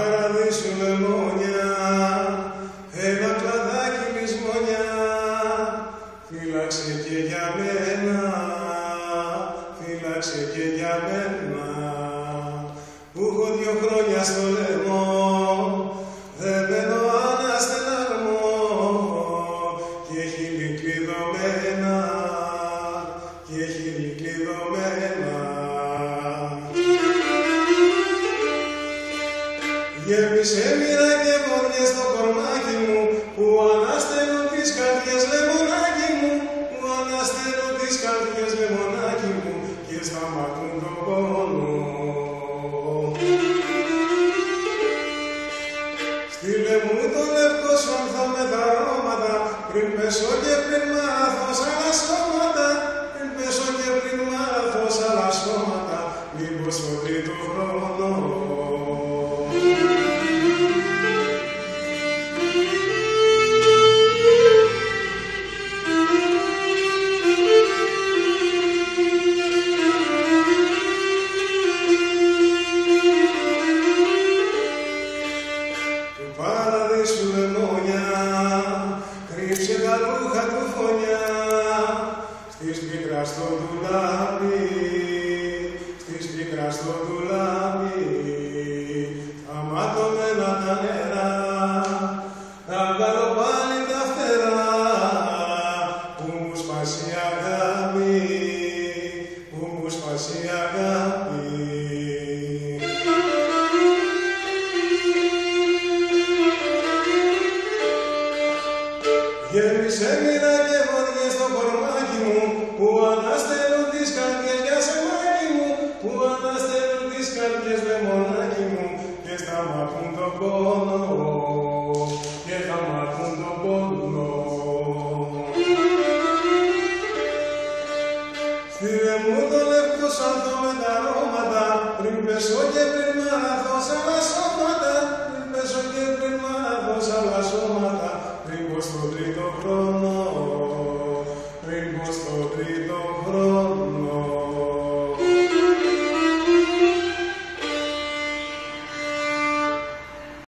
παραδείσου λεμόνια, ένα κλαδάκι λησμόνια, φύλαξε και για μένα, φύλαξε και για μένα, που έχω 2 χρόνια στο λαιμό, δεμένο αναστεναγμό, και χείλη κλειδωμένα, και χείλη κλειδωμένα. Γέμισε μοίρα και βορειές στο κορμάκι μου, που ανασταίνουν τις καρδιές λεμονάκι μου, που ανασταίνουν τις καρδιές λεμονάκι μου, και σταματούν τον πόνο. Στείλε μου το λευκό σου ανθό με τα αρώματα, πριν πέσω και πριν μάθω σαν άλλα σώματα, πριν πέσω και πριν μάθω σαν άλλα σώματα, μήπως στο τρίτο χρόνο. Παραδείσου λεμόνια, κρύψε τα ρούχα του φωνιά, στις πίκρα στο ντουλάπι, στις πίκρα στο ντουλάπι, αματωμένα τα νερά, θα βγάλω πάλι τα φτερά, που μου σπάσει η αγάπη, που μου σπάσει η αγάπη. Γέμισε μοίρα και βορειές στο κορμάκι μου, που ανασταίνουν τις καρδιές για σεμάκι μου, που ανασταίνουν τις καρδιές λεμονάκι μου, και σταματούν τον πόνο, και σταματούν τον πόνο. Στείλε μου το λευκό σου ανθό με τα αρώματα, πριν πέσω και πριν μάθω σαν άλλα σώματα, πριν πέσω και πριν μάθω σαν άλλα σώματα, πριν πω στο τρίτο χρόνο, πριν πω στο τρίτο χρόνο.